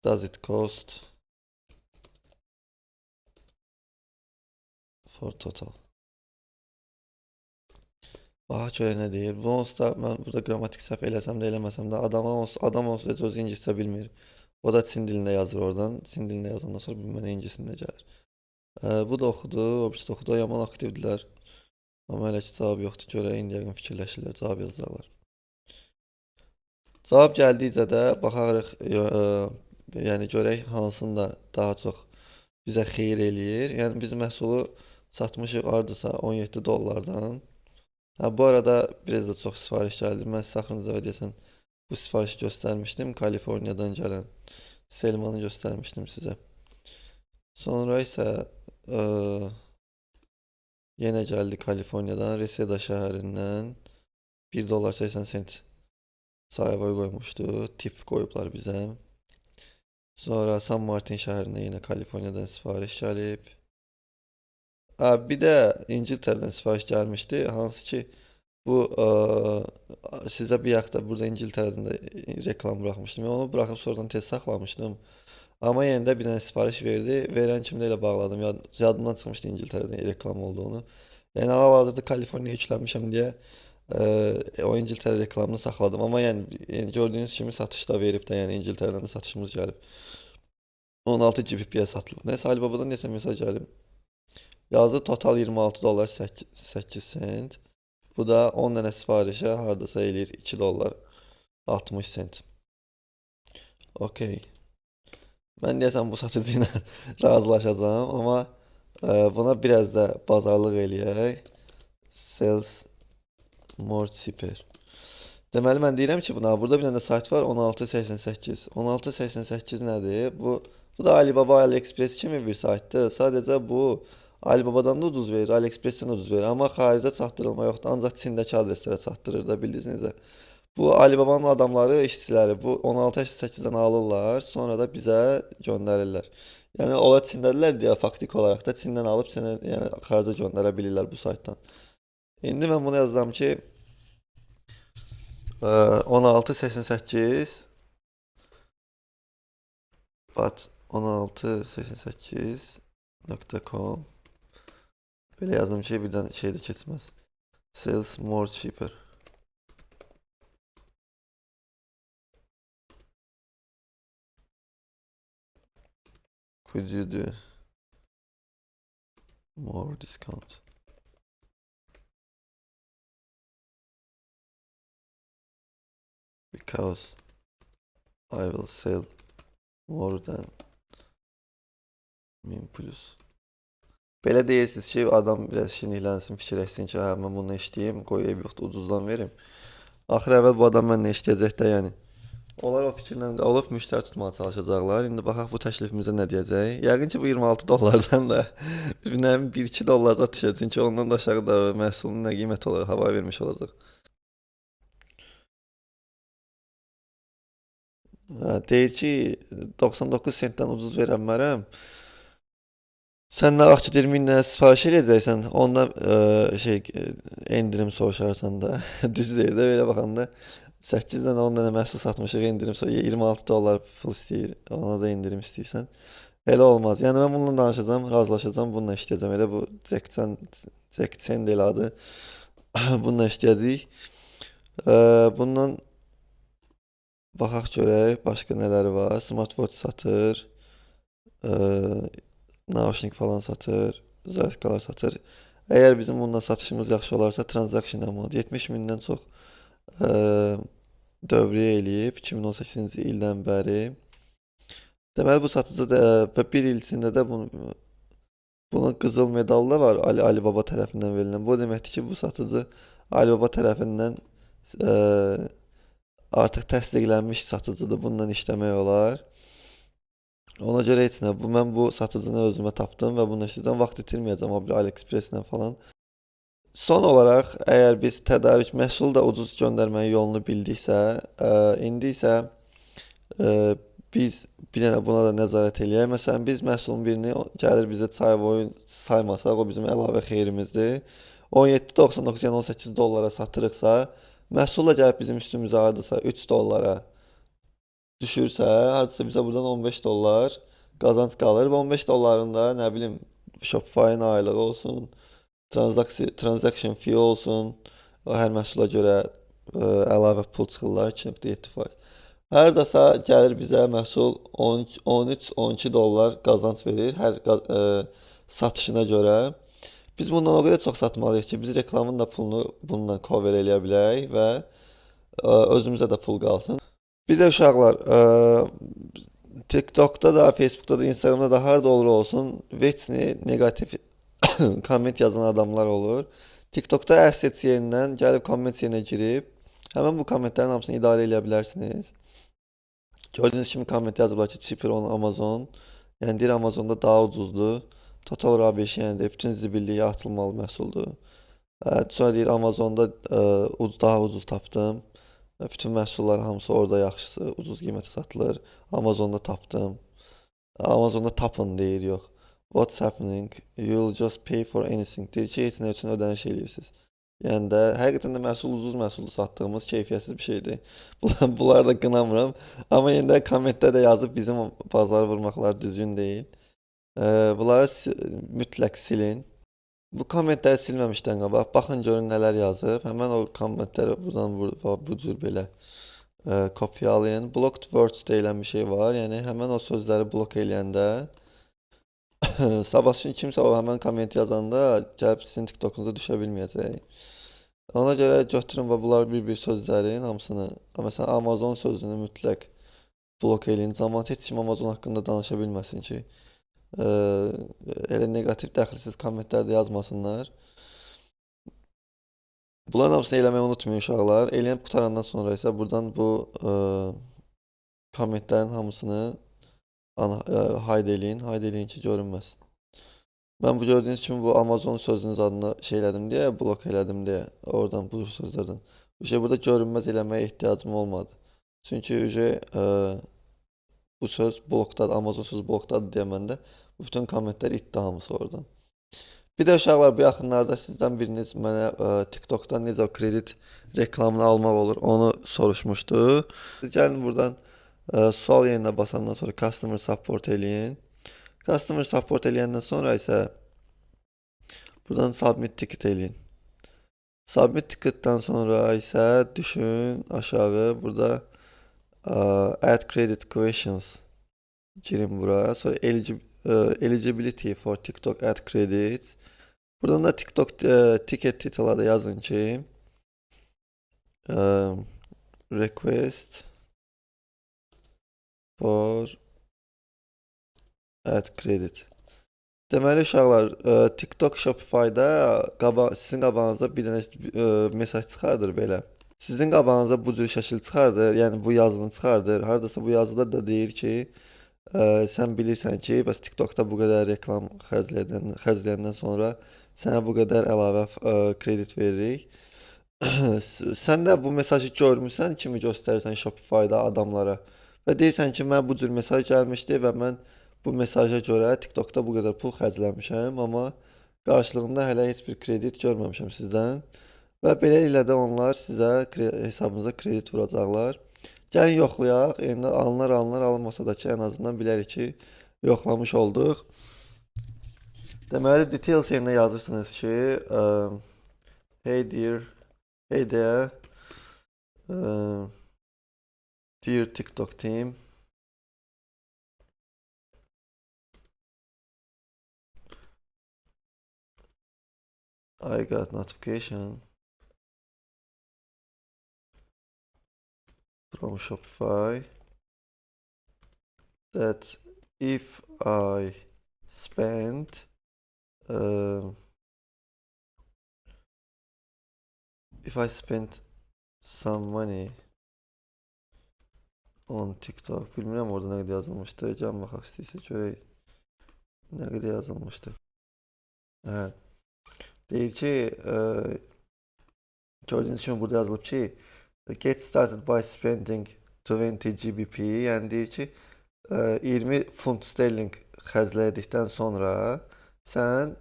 Does it cost for total? Bax görə nə deyir? Bu onsuz da mən burada qrammatik səhv eləsəm də eləməsəm də adam onsuz heç özü ingiliscə bilmir. O da Çin dilində yazır oradan. Çin dilində yazandan sonra mənə ingiliscəsində gəlir. Bu da oxudu, o birisi də oxudu. Yaman aktivdilər. Amma hələ ki cavab yoxdur. Görək indi yəqin fikirləşirlər, cavab yazacaqlar. Cavab gəldikcə də baxarıq, yəni görək hansında daha çox bizə xeyir eləyir. Yəni biz məhsulu satmışıq hardasa 17 dollardan. Ha, bu arada biraz da çox sifariş gəldi. Mən sizə axırıncı dəfə deyəsən bu sifarişi göstərmişdim. Kaliforniyadan gələn Selmanı göstərmişdim sizə. Sonra isə yenə gəldi Kaliforniyadan, Reseda şəhərindən 1 dollar 80 sent sayıva qoymuşdu. Tip qoyublar bizə. Sonra San Martin şəhərindən yenə Kaliforniyadan sifariş gəlib. Bir də İngiltərədən sifariş gəlmişdi. Hansı ki bu sizə bir yaxda burada İngiltərədən də reklam buraxmışdım. Mən onu buraxıb sonradan tez saxlamışdım. Amma yenə də bir dənə sifariş verdi. Verən kimdə ilə bağladım. Yadımdan çıxmışdı İngiltərədən reklam olduğunu. Yəni hal-hazırda Kaliforniyaya yüklənmişəm deyə o İngiltərə reklamını saxladım. Amma yəni gördüyünüz kimi satışda verib də, yəni İngiltərədən də satışımız gəlib. 16 GBP-yə satılıb. Nəsə Alibabadan nəsə mesaj gəlib. Yazdı total 26 dollar 8 sent. Bu da 10 dənə sifarişə hardasa eləyir 2 dollar 60 sent. Okey. Mən deyəsən bu satıcı ilə razılaşacağam, amma buna biraz da bazarlıq eləyək. Sales more cheaper. Deməli mən deyirəm ki, buna burada bir dənə sayt var 1688. 1688 nədir? Bu da Alibaba, AliExpress kimi bir saytdır. Sadəcə bu Alibabadan da ucuz verir, AliExpressdən ucuz verir. Amma xaricə çatdırılma yoxdur. Ancaq Çindəki adreslərə çatdırır da bildiyinizə. Bu Alibabanın adamları, işçiləri bu 1688-dən alırlar, sonra da bizə göndərirlər. Yəni onlar Çindədilər deyə faktiki olaraq da Çindən alıb sənə yəni xaricə göndərə bilirlər bu saytdan. İndi mən bunu yazdım ki 1688 but 1688.com belə yazdım ki birdən şey də keçməz. Sales more cheaper. Could you do more discount? Because I will sell more than 1000 plus. Belə deyirsiniz ki, adam biraz şinilənsin, fikirləşsin ki, hə, mən bununla işləyim, qoy ev yoxdur, ucuzdan verim. Axır əvvəl bu adam mənlə işləyəcək də, yəni. Onlar o fikirlə olub müştəri tutmağa çalışacaqlar. İndi baxaq bu təklifimizə nə deyəcək. Yəqin ki, bu 26 dollardan da bir 1-2 dollar zat düşəcək. Çünki ondan da aşağı da məhsulun nə qiymət olaraq hava vermiş olacaq. Deyir ki, 99 sentdən ucuz verənmərəm. Sən nə vaxt ki, 1000 dənə sifariş edəcəksən, ondan endirim soruşarsan da. Düz deyir də, belə baxanda 8 dənə 10 dənə məhsul satmışıq, endirim 26 dollar full istəyir. Ona da endirim istəyirsən. Elə olmaz. Yəni mən bununla danışacağam, razılaşacağam, bununla işləyəcəm. Elə bu Jack Chen deyil adı. Bununla işləyəcəyik. Bundan baxaq görək, başqa nələri var. Smartwatch satır. Nauşnik falan satır. Zarfkalar satır. Əgər bizim bununla satışımız yaxşı olarsa, transaction amount 70 mindən çox dövriyyə eləyib 2018-ci ildən bəri. Deməli bu satıcı da bir il içində də bunun qızıl medalı da var Alibaba tərəfindən verilən. Bu deməkdir ki, bu satıcı Alibaba tərəfindən artıq təsdiqlənmiş satıcıdır. Bununla işləmək olar. Ona görə heç nə. Mən bu satıcını özümə tapdım və bununla işləyəcəm. Vaxt itirməyəcəm AliExpress-lə falan. Son olaraq, əgər biz tədarük məhsul da ucuz göndərməyin yolunu bildiksə, indi isə biz bir dənə buna da nəzarət eləyək. Məsələn, biz məhsulun birini gəlir bizə çay boyu saymasaq, o bizim əlavə xeyrimizdir. 17.99, yəni 18 dollara satırıqsa, məhsul da gəlib bizim üstümüzə hardasa 3 dollara düşürsə, hardasa bizə buradan 15 dollar qazanc qalır və 15 dolların da nə bilim Shopify-ın aylığı olsun, transaction fee olsun, o hər məhsula görə əlavə pul çıxırlar 2.7%. Hərdəsə gəlir bizə məhsul 13-12 dollar qazanc verir hər satışına görə. Biz bundan o qədər çox satmalıyıq ki, biz reklamın da pulunu bununla cover eləyə bilək və özümüzə də pul qalsın. Bir də uşaqlar, TikTokda da, Facebookda da, Instagramda da harda olur olsun, veçni negativ komment yazan adamlar olur. TikTokda assets yerindən gəlib komment yerinə girib, həmin bu kommentlərin hamısını idarə edə bilərsiniz. Gördüyünüz kimi komment yazıblar ki, cheaper on Amazon. Yəni deyir Amazonda daha ucuzdur. Total rubbish, yəni deyir, bütün zibilliyə atılmalı məhsuldur. Sonra deyir Amazonda daha ucuz tapdım. Bütün məhsullar hamısı orada yaxşısı, ucuz qiymətə satılır. Amazonda tapdım. Amazonda tapın deyir, yox. What's happening? You'll just pay for anything. Deyir ki, heç nə üçün ödəniş eləyirsiniz. Yəni də həqiqətən də məhsul ucuz məhsullu satdığımız keyfiyyətsiz bir şeydir. Bunları da qınamıram. Amma yenə də kommentdə də yazıb bizim bazarı vurmaqlar düzgün deyil. Bunları mütləq silin. Bu kommentləri silməmişdən qabaq baxın görün nələr yazıb. Həmən o kommentləri buradan bu cür belə kopyalayın. Blocked words deyilən bir şey var. Yəni həmən o sözləri blok eləyəndə sabah üçün kimsə o həmən komment yazanda gəlib sizin TikTokunuza düşə bilməyəcək. Ona görə götürün və bunlar bir-bir sözlərin hamısını, məsələn Amazon sözünü mütləq blok eləyin. Cəmaət heç kim Amazon haqqında danışa bilməsin ki, elə negativ dəxilsiz kommentlər də yazmasınlar. Bunların hamısını eləməyi unutmayın uşaqlar. Eləyib qutarandan sonra isə buradan bu kommentlərin hamısını hide eləyin ki, görünməsin. Mən bu gördüyünüz kimi bu Amazon sözünüz adını şey elədim deyə, blok elədim deyə, oradan bu sözlərdən. Burada görünməz eləməyə ehtiyacım olmadı. Çünki bu söz blokdadır, Amazon sözü blokdadır deyə məndə bütün kommentlər itdi hamısı oradan. Bir də uşaqlar, bu yaxınlarda sizdən biriniz mənə TikTokdan necə kredit reklamını almaq olur, onu soruşmuşdu. Gəlin buradan sual yerinə basandan sonra Customer Support eləyin. Customer Support eləyəndən sonra isə buradan Submit Ticket eləyin. Submit Ticketdən sonra isə düşün aşağı, burada Add Credit Questions girin buraya. Sonra Eligibility for TikTok Add Credits. Buradan da TikTok ticket title'a da yazın ki Request for Add Credit. Deməli uşaqlar, TikTok Shopify-da sizin qabağınıza bir dənə mesaj çıxardır belə. Sizin qabağınıza bu cür şəkil çıxardır, yəni bu yazını çıxardır. Hardasa bu yazıda da deyir ki, sən bilirsən ki, bəs TikTokda bu qədər reklam xərcləyəndən sonra sənə bu qədər əlavə kredit veririk. Sən də bu mesajı görmüsən, kimi göstərirsən Shopify-da adamlara və deyirsən ki, mən bu cür mesaj gəlmişdi və mən bu mesaja görə TikTokda bu qədər pul xərcləmişəm, amma qarşılığında hələ heç bir kredit görməmişəm sizdən və beləliklə də onlar sizə hesabınıza kredit vuracaqlar. Gəlin yoxlayaq, yəni alınır, alınmasa da ki, ən azından bilərik ki, yoxlamış olduq. Deməli, details yerinə yazırsınız ki, hey there, dear TikTok team, I got notification from Shopify that if I spend some money on TikTok, bilmirəm orada nə qədər yazılmışdı. Can baxaq istəyirsə görək nə qədər yazılmışdı. Hə. Deyir ki, gördüyünüz kimi burada yazılıb ki, get started by spending 20 GBP, yəni deyir ki, 20 funt sterling xərclədikdən sonra sən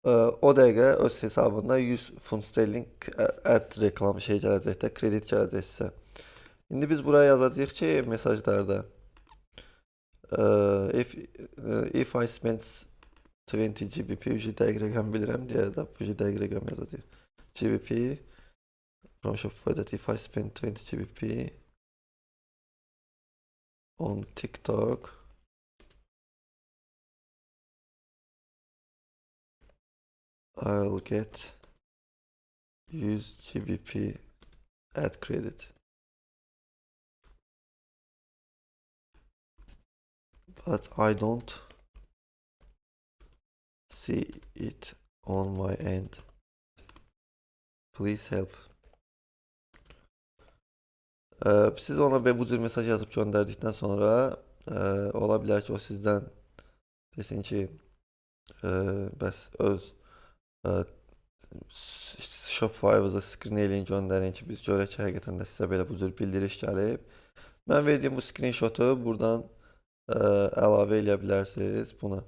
o dəqiqə öz hesabında 100 funt sterling ad reklamı şey gələcəkdə, kredit gələcəksə. İndi biz buraya yazacağıq ki, mesajlarda if I spend 20 GBP, ucu dəqiq rəqəm bilirəm deyə də ucu dəqiq rəqəm yazacağıq. GBP from Shopify that if I spend 20 GBP on TikTok, I'll get 100 GBP ad credit. But I don't see it on my end. Please help. Siz ona bu cür mesaj yazıb göndərdikdən sonra ola bilər ki, o sizdən desin ki, bəs öz Shopify-ınıza screen eləyin, göndərin ki, biz görək ki, həqiqətən də sizə belə bu cür bildiriş gəlib. Mən verdiyim bu screenshotu buradan əlavə eləyə bilərsiniz buna.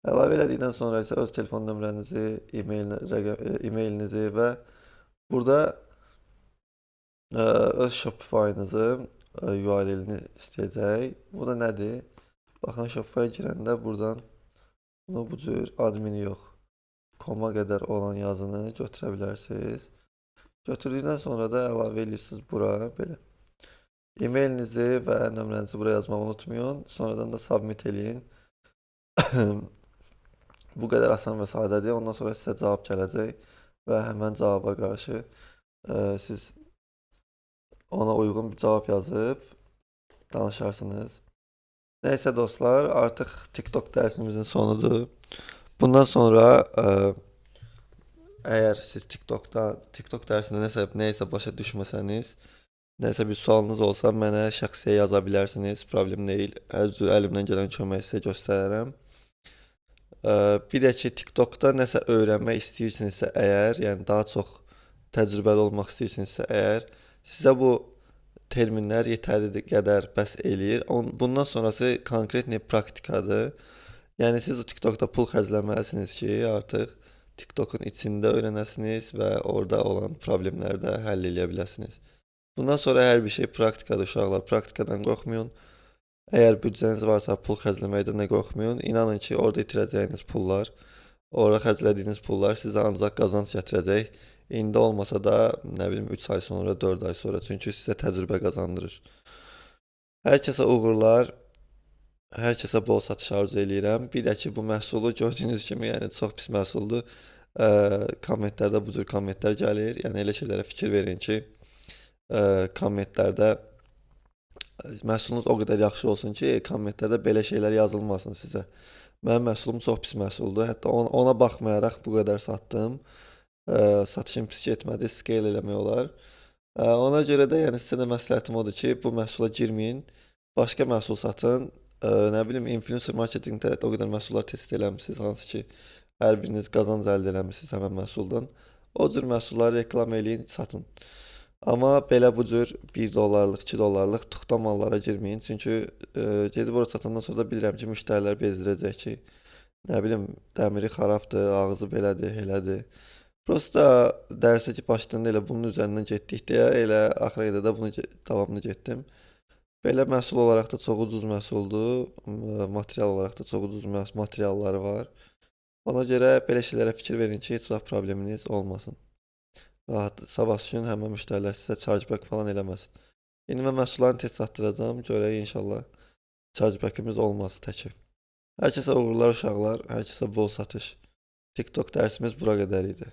Əlavə elədikdən sonra isə öz telefon nömrənizi, e-mailinizi və burada öz Shopify-ınızı URL-ini istəyəcək. Bu da nədir? Baxın, Shopify-a girəndə buradan bunu bu cür admini yox, koma qədər olan yazını götürə bilərsiniz. Götürdükdən sonra da əlavə edirsiniz bura belə. E-mailinizi və nömrənizi buraya yazmağı unutmayın. Sonradan da submit eləyin. Bu qədər asan və sadədir. Ondan sonra sizə cavab gələcək və həmən cavaba qarşı siz ona uyğun bir cavab yazıb danışarsınız. Nəysə dostlar, artıq TikTok dərsimizin sonudur. Bundan sonra əgər siz TikTok dərsində nəsə başa düşməsəniz, nəsə bir sualınız olsa mənə şəxsiyə yaza bilərsiniz. Problem deyil. Hər cür əlimdən gələn köməyi sizə göstərərəm. Bir də ki, TikTokda nəsə öyrənmək istəyirsinizsə əgər, yəni daha çox təcrübəli olmaq istəyirsinizsə əgər, sizə bu terminlər yetərli qədər bəs eləyir. Bundan sonrası konkret praktikadır. Yəni siz o TikTokda pul xərcləməlisiniz ki, artıq TikTokun içində öyrənəsiniz və orada olan problemləri də həll edə biləsiniz. Bundan sonra hər bir şey praktikadır uşaqlar. Praktikadan qorxmayın. Əgər büdcəniz varsa pul xərcləməkdən də qorxmayın. İnanın ki, orada itirəcəyiniz pullar, orada xərclədiyiniz pullar sizə ancaq qazanc gətirəcək. İndi olmasa da, nə bilim, 3 ay sonra, 4 ay sonra. Çünki sizə təcrübə qazandırır. Hər kəsə uğurlar, hər kəsə bol satış arzu eləyirəm. Bir də ki, bu məhsulu gördüyünüz kimi, yəni çox pis məhsuldur. Kommentlərdə bu cür kommentlər gəlir. Yəni elə şeylərə fikir verin ki, kommentlərdə məhsulunuz o qədər yaxşı olsun ki, kommentlərdə belə şeylər yazılmasın sizə. Mənim məhsulum çox pis məhsuldur. Hətta ona baxmayaraq bu qədər satdım. Satışım pis getmədi, scale eləmək olar. Ona görə də yəni sizə də məsləhətim odur ki, bu məhsula girməyin, başqa məhsul satın. Nə bilim, influencer marketingdə o qədər məhsullar test eləmisiniz, hansı ki, hər biriniz qazanc əldə eləmisiniz həmən məhsuldan. O cür məhsulları reklam eləyin, satın. Amma belə bu cür 1 dollarlıq, 2 dollarlıq tuxta mallara girməyin. Çünki gedib ora satandan sonra da bilirəm ki, müştərilər bezdirəcək ki, nə bilim, dəmiri xarabdır, ağzı belədir, elədir. Prosta dərsə ki, başlayanda elə bunun üzərindən getdik deyə elə axıra qədər də bunu davamlı getdim. Belə məhsul olaraq da çox ucuz məhsuldur, material olaraq da çox ucuz materialları var. Ona görə belə şeylərə fikir verin ki, heç vaxt probleminiz olmasın. Rahat, sabah üçün həmən müştərilər sizə chargeback falan eləməsin. İndi mən məhsullarını tez satdıracağam, görək inşallah chargebackimiz olmaz təki. Hər kəsə uğurlar uşaqlar, hər kəsə bol satış. TikTok dərsimiz bura qədər idi.